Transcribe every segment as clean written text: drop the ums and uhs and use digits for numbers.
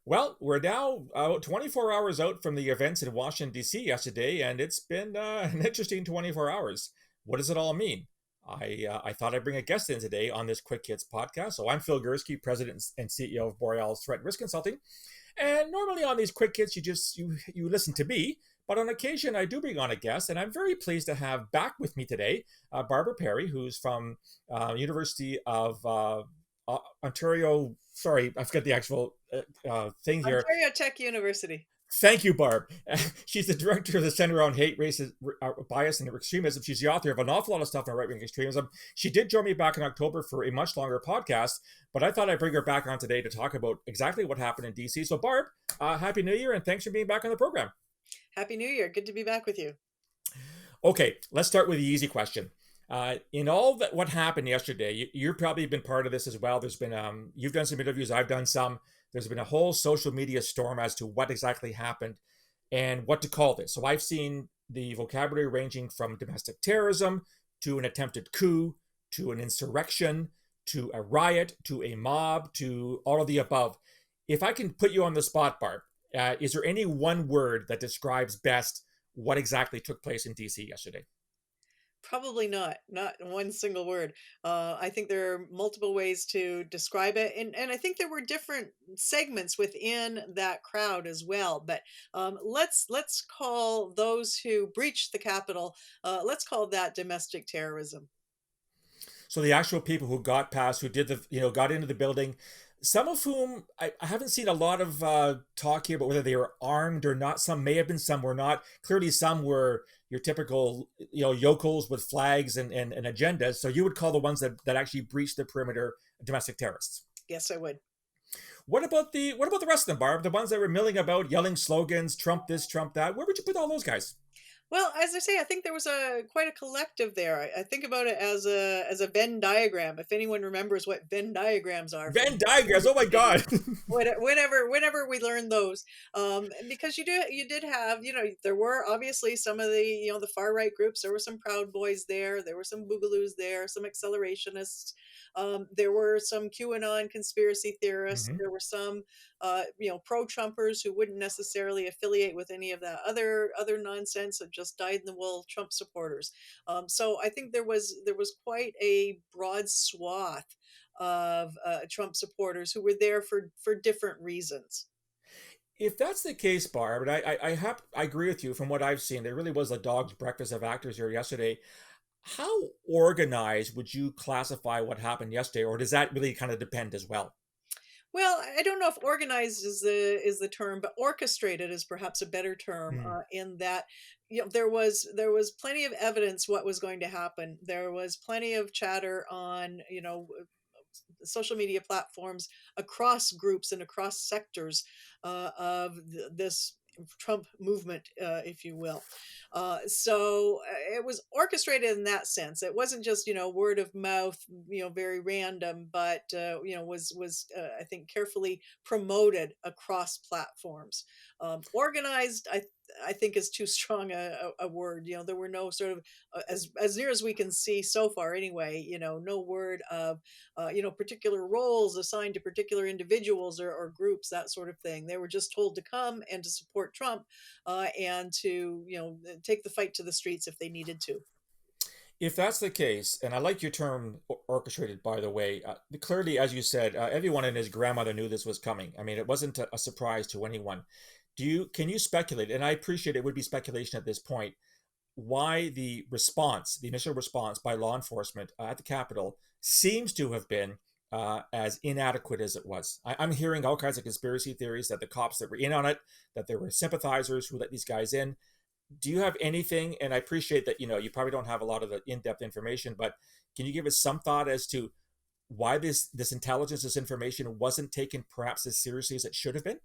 Well, we're now 24 hours out from the events in Washington, D.C. yesterday, and it's been an interesting 24 hours. What does it all mean? I thought I'd bring a guest in today on this Quick Hits podcast. So I'm Phil Gurski, President and CEO of Borealis Threat and Risk Consulting. And normally on these Quick Hits, you listen to me, but on occasion I do bring on a guest, and I'm very pleased to have back with me today Barbara Perry, who's from University of Ontario. Sorry, I forget the actual thing here. Ontario Tech University. Thank you, Barb. She's the director of the Center on Hate, Racism, Bias, and Extremism. She's the author of an awful lot of stuff on right-wing extremism. She did join me back in October for a much longer podcast, but I thought I'd bring her back on today to talk about exactly what happened in DC. So, Barb, Happy New Year, and thanks for being back on the program. Happy New Year. Good to be back with you. Okay, let's start with the easy question. In all that what happened yesterday, you've probably been part of this as well. There's been you've done some interviews, I've done some. There's been a whole social media storm as to what exactly happened and what to call this. So I've seen the vocabulary ranging from domestic terrorism to an attempted coup to an insurrection to a riot to a mob to all of the above. If I can put you on the spot, Barb, is there any one word that describes best what exactly took place in DC yesterday? Probably not one single word. I think there are multiple ways to describe it, and I think there were different segments within that crowd as well. But let's call those who breached the Capitol. Let's call that domestic terrorism. So the actual people who got past, who did got into the building, some of whom I haven't seen a lot of talk here about whether they were armed or not. Some may have been, some were not. Clearly, some were your typical, yokels with flags and agendas. So you would call the ones that actually breached the perimeter domestic terrorists. Yes, I would. What about the rest of them, Barb? The ones that were milling about, yelling slogans, Trump this, Trump that. Where would you put all those guys? Well, as I say, I think there was a quite a collective there. I think about it as a Venn diagram. If anyone remembers what Venn diagrams are from Venn diagrams. Oh my God. whenever we learn those, because you did have, there were obviously some of the, the far right groups. There were some Proud Boys there were some Boogaloos there, some accelerationists, there were some QAnon conspiracy theorists, Mhm. there were some pro-Trumpers who wouldn't necessarily affiliate with any of that other nonsense of just dyed-in-the-wool Trump supporters. So I think there was quite a broad swath of Trump supporters who were there for different reasons. If that's the case, Barb, and I agree with you from what I've seen, there really was a dog's breakfast of actors here yesterday. How organized would you classify what happened yesterday, or does that really kind of depend as well? Well, I don't know if organized is the term, but orchestrated is perhaps a better term. Hmm. In that, there was plenty of evidence what was going to happen. There was plenty of chatter on social media platforms across groups and across sectors of this Trump movement, if you will. So it was orchestrated in that sense. It wasn't just word of mouth, very random, but was I think carefully promoted across platforms. Organized, I think is too strong a word. There were no sort of as near as we can see so far anyway. No word of particular roles assigned to particular individuals or groups, that sort of thing. They were just told to come and to support Trump, and to take the fight to the streets if they needed to. If that's the case, and I like your term orchestrated, by the way, clearly, as you said, everyone and his grandmother knew this was coming. I mean, it wasn't a surprise to anyone. Can you speculate? And I appreciate it would be speculation at this point. Why the initial response by law enforcement at the Capitol seems to have been as inadequate as it was. I'm hearing all kinds of conspiracy theories that the cops that were in on it, that there were sympathizers who let these guys in. Do you have anything? And I appreciate that you probably don't have a lot of the in-depth information, but can you give us some thought as to why this intelligence, this information wasn't taken perhaps as seriously as it should have been?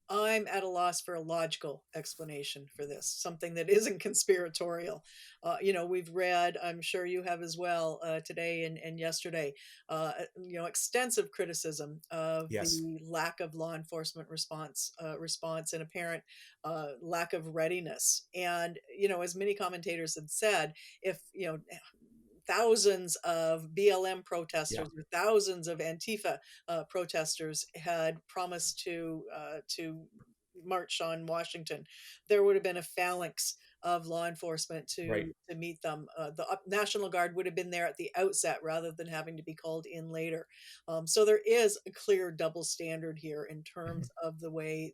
I'm at a loss for a logical explanation for this, something that isn't conspiratorial. We've read, I'm sure you have as well, today and yesterday, extensive criticism of Yes. the lack of law enforcement response and apparent lack of readiness. And, as many commentators had said, if, thousands of BLM Yeah. protesters or thousands of Antifa protesters had promised to march on Washington, there would have been a phalanx of law enforcement Right. to meet them. The National Guard would have been there at the outset rather than having to be called in later. So there is a clear double standard here in Mhm. terms of the way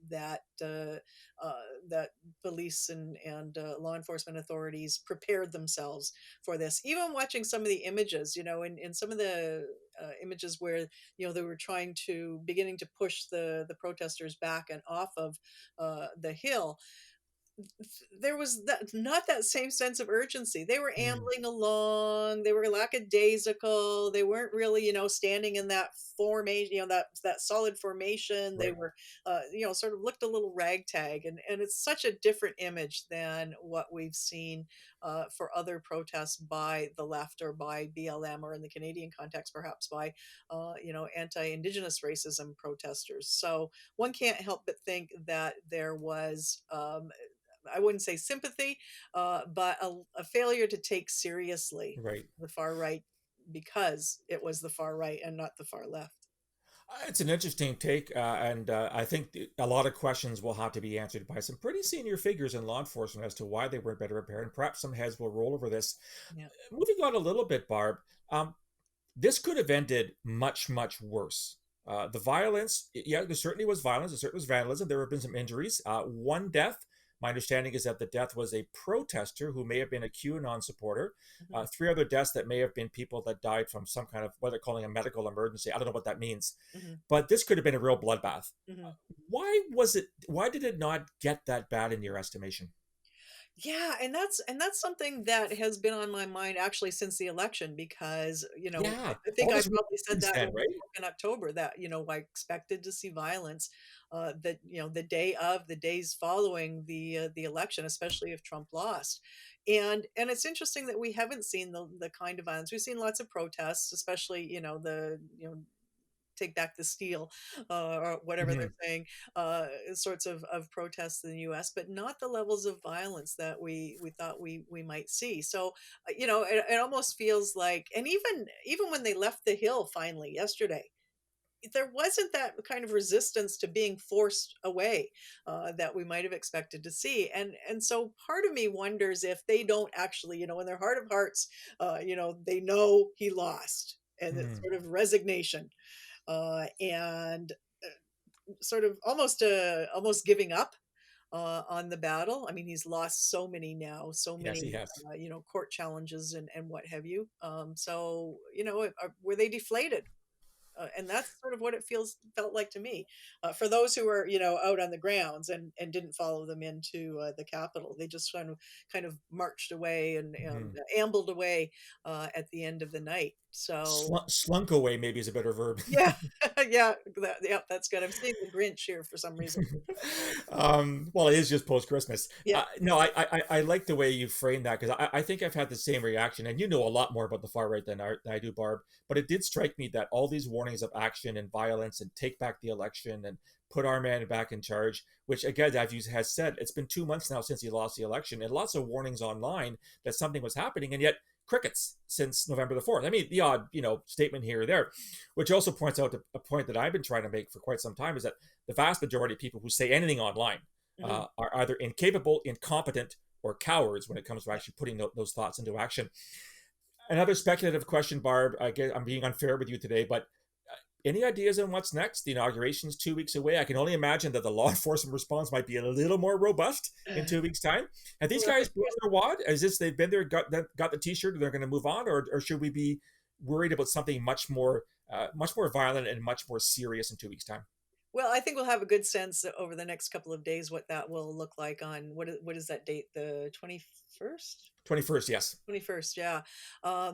uh, that police and law enforcement authorities prepared themselves for this. Even watching some of the images, in some of the images where they were trying to beginning to push the protesters back and off of the hill, there was not that same sense of urgency. They were Mm. ambling along, they were lackadaisical, they weren't really, standing in that formation, that solid formation. They Right. were, sort of looked a little ragtag, and it's such a different image than what we've seen for other protests by the left or by BLM, or in the Canadian context, perhaps by, anti-Indigenous racism protesters. So one can't help but think that there was, I wouldn't say sympathy, but a failure to take seriously Right. the far right because it was the far right and not the far left. It's an interesting take, and I think a lot of questions will have to be answered by some pretty senior figures in law enforcement as to why they weren't better prepared, and perhaps some heads will roll over this. Yeah. Moving on a little bit, Barb, um, this could have ended much, much worse. The violence, yeah, there certainly was violence. There certainly was vandalism. There have been some injuries. One death. My understanding is that the death was a protester who may have been a QAnon supporter. Hmm. Three other deaths that may have been people that died from some kind of what they're calling a medical emergency. I don't know what that means, Hmm. but this could have been a real bloodbath. Hmm. Why was it? Why did it not get that bad in your estimation? Yeah, and that's something that has been on my mind actually since the election, because Yeah, I think all I this probably said since that then, when we right? spoke in October, that I expected to see violence, that the day of, the days following the election, especially if Trump lost. And it's interesting that we haven't seen the kind of violence. We've seen lots of protests, especially the take back the steel, or whatever they're Mhm. saying, sorts of protests in the US, but not the levels of violence that we thought we might see. So, it almost feels like, and even when they left the hill finally yesterday, there wasn't that kind of resistance to being forced away that we might have expected to see. And so part of me wonders if they don't actually, in their heart of hearts, they know he lost, and it's Mm. sort of resignation, and sort of almost giving up on the battle. I mean, he's lost so many now, so Yes, he many has. court challenges and what have you. So were they deflated? And that's sort of what it felt like to me. For those who were out on the grounds and didn't follow them into the Capitol, they just kind of marched away and Mhm. ambled away at the end of the night. So Slunk away maybe is a better verb. yeah, yeah, that's good. I'm seeing the Grinch here for some reason. Well, it is just post Christmas. Yeah. No, I like the way you frame that, because I think I've had the same reaction, and you know a lot more about the far right than I do, Barb. But it did strike me that all these warnings of action and violence and take back the election and put our man back in charge, which again, as you has said, it's been 2 months now since he lost the election, and lots of warnings online that something was happening, and yet crickets since November the 4th. I mean, the odd, statement here or there, which also points out a point that I've been trying to make for quite some time, is that the vast majority of people who say anything online Hmm. are either incapable, incompetent, or cowards when it comes to actually putting those thoughts into action. Another speculative question, Barb. I guess I'm being unfair with you today, but any ideas on what's next? The inauguration's 2 weeks away. I can only imagine that the law enforcement response might be a little more robust in 2 weeks' time. Have these Well, guys blown their wad? Is this they've been there, got the T-shirt, and they're going to move on, or should we be worried about something much more violent and much more serious in 2 weeks' time? well, I think we'll have a good sense over the next couple of days what that will look like on what is that date? The 21st? 21st, yes. 21st, yeah. I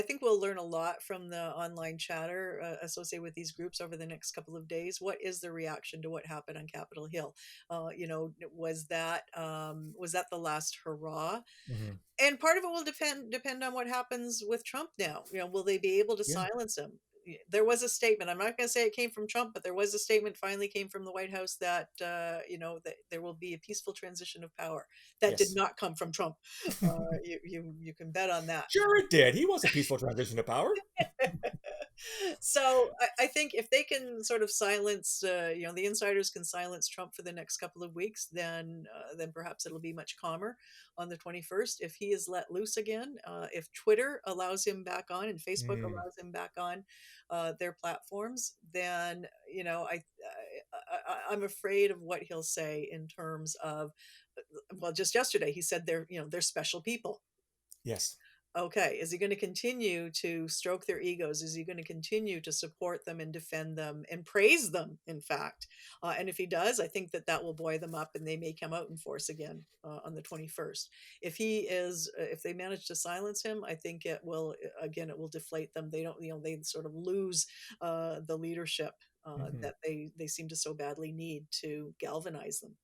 think we'll learn a lot from the online chatter associated with these groups over the next couple of days. What is the reaction to what happened on Capitol Hill? Was that the last hurrah? Hmm. And part of it will depend on what happens with Trump now. Will they be able to Yeah. silence him? there was a statement. I'm not going to say it came from Trump, but there was a statement finally came from the White House that that there will be a peaceful transition of power. That did Yes. not come from Trump. You can bet on that. Sure it did. He was a peaceful transition to power. So I think if they can sort of silence, the insiders can silence Trump for the next couple of weeks, then perhaps it'll be much calmer on the 21st. If he is let loose again, if Twitter allows him back on and Facebook Mm, allows him back on their platforms, then I'm afraid of what he'll say in terms of, well, just yesterday he said they're special people. yes. Okay, is he going to continue to stroke their egos? Is he going to continue to support them and defend them and praise them, in fact? And if he does, I think that will buoy them up and they may come out in force again on the 21st. If they manage to silence him, I think it will deflate them. They don't, they sort of lose the leadership Hmm. that they seem to so badly need to galvanize them.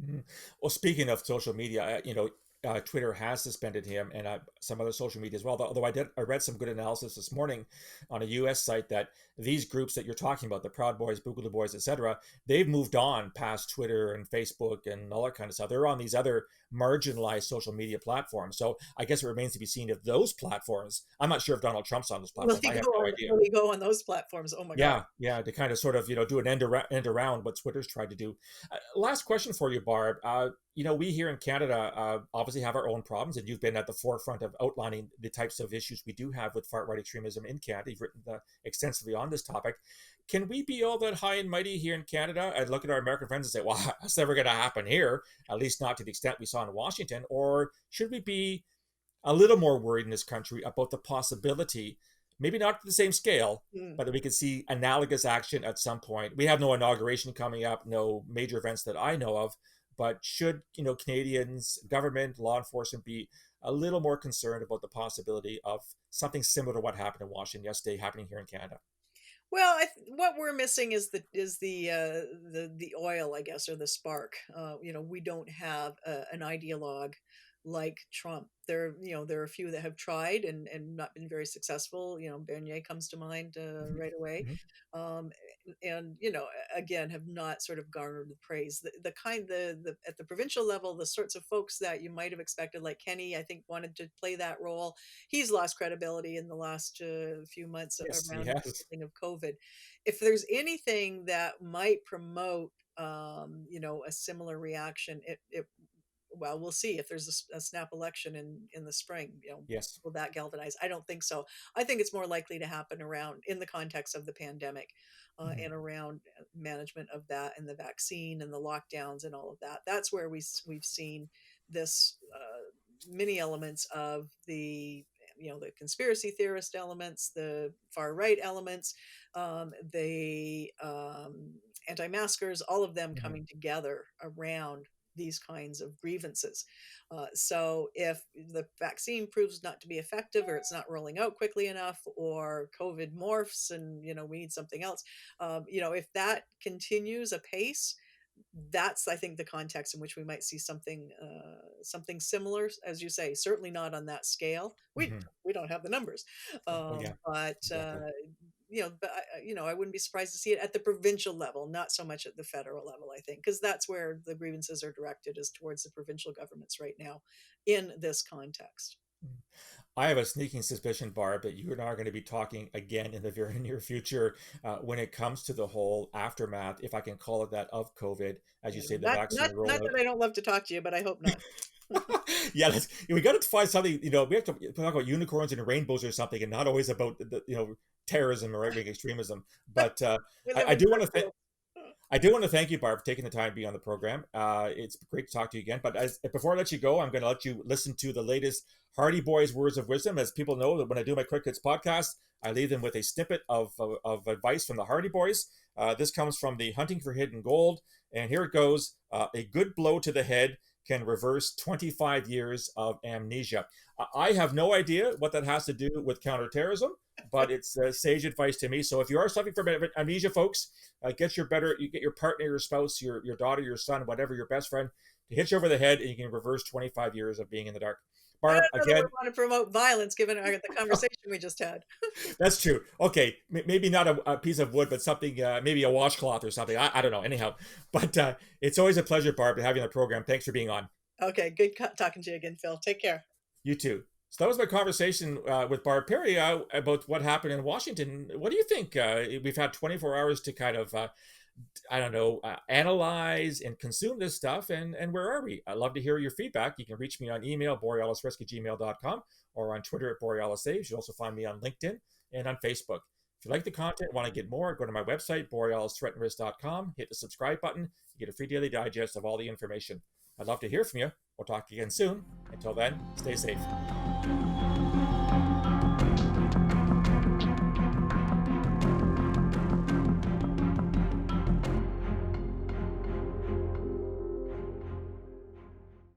Mhm. Well, speaking of social media, Twitter has suspended him, and some other social media as well. Although I read some good analysis this morning on a U.S. site that these groups that you're talking about, the Proud Boys, Boogaloo Boys, etc., they've moved on past Twitter and Facebook and all that kind of stuff. They're on these other marginalized social media platforms. So I guess it remains to be seen if those platforms. I'm not sure if Donald Trump's on those platforms. I have no idea. Will he go on those platforms? Oh my God. Yeah, to kind of sort of do an end around what Twitter's tried to do. Last question for you, Barb. We here in Canada obviously have our own problems, and you've been at the forefront of outlining the types of issues we do have with far right extremism in Canada. You've written extensively on this topic. Can we be all that high and mighty here in Canada and look at our American friends and say, "Well, that's never going to happen here, at least not to the extent we saw in Washington"? Or should we be a little more worried in this country about the possibility, maybe not at the same scale, Hmm. but that we could see analogous action at some point? We have no inauguration coming up, no major events that I know of, but should Canadians, government, law enforcement be a little more concerned about the possibility of something similar to what happened in Washington yesterday happening here in Canada? Well, what we're missing is the oil, I guess, or the spark. We don't have an ideologue like Trump. There are a few that have tried and not been very successful. Bernier comes to mind Mm-hmm. right away, Mm-hmm. um, and again have not sort of garnered the praise. The at the provincial level, the sorts of folks that you might have expected, like Kenny, I think wanted to play that role. He's lost credibility in the last few months Yes, he around has. the thing of COVID. If there's anything that might promote, a similar reaction, it well, we'll see if there's a snap election in the spring. Yes. Will that galvanize? I don't think so. I think it's more likely to happen around in the context of the pandemic, Mm-hmm. and around management of that and the vaccine and the lockdowns and all of that. That's where we've seen this many elements of the conspiracy theorist elements, the far right elements, the anti-maskers, all of them Mm-hmm. coming together around these kinds of grievances. So if the vaccine proves not to be effective, or it's not rolling out quickly enough, or COVID morphs and we need something else, if that continues apace, that's, I think, the context in which we might see something similar, as you say. Certainly not on that scale. Mm-hmm. We don't have the numbers, Oh yeah, but exactly. I wouldn't be surprised to see it at the provincial level, not so much at the federal level. I think because that's where the grievances are directed, is towards the provincial governments right now, in this context. I have a sneaking suspicion, Barb, that you and I are going to be talking again in the very near future when it comes to the whole aftermath, if I can call it that, of COVID. As you Yeah, say, the not vaccine not not rollout. that I don't love to talk to you, but I hope not. Yeah, we got to find something. We have to talk about unicorns and rainbows or something, and not always about terrorism or right wing extremism. But We I, live I in do want dark to thank. world. I do want to thank you, Barb, for taking the time to be on the program. It's great to talk to you again. But before I let you go, I'm going to let you listen to the latest Hardy Boys words of wisdom. As people know, that when I do my Quick Hits podcast, I leave them with a snippet of advice from the Hardy Boys. This comes from the Hunting for Hidden Gold. And here it goes. A good blow to the head can reverse 25 years of amnesia. I have no idea what that has to do with counterterrorism, but it's sage advice to me. So if you are suffering from amnesia, folks, you get your partner, your spouse, your daughter, your son, whatever, your best friend, to hit you over the head, and you can reverse 25 years of being in the dark. I Barb, don't know that we again, want to promote violence given the conversation we just had. that's true. Okay, maybe not a piece of wood, but something, maybe a washcloth or something. I don't know. Anyhow, but it's always a pleasure, Barb, to have you on the program. Thanks for being on. Okay, good talking to you again, Phil. Take care. You too. So that was my conversation with Barb Perry about what happened in Washington. What do you think? We've had 24 hours to kind of, I don't know, analyze and consume this stuff. And where are we? I'd love to hear your feedback. You can reach me on email, borealisrisk@gmail.com, or on Twitter at borealisaves. You also find me on LinkedIn and on Facebook. If you like the content, want to get more, go to my website, borealisthreatandrisk.com, hit the subscribe button. You get a free daily digest of all the information. I'd love to hear from you. We'll talk again soon. Until then, stay safe.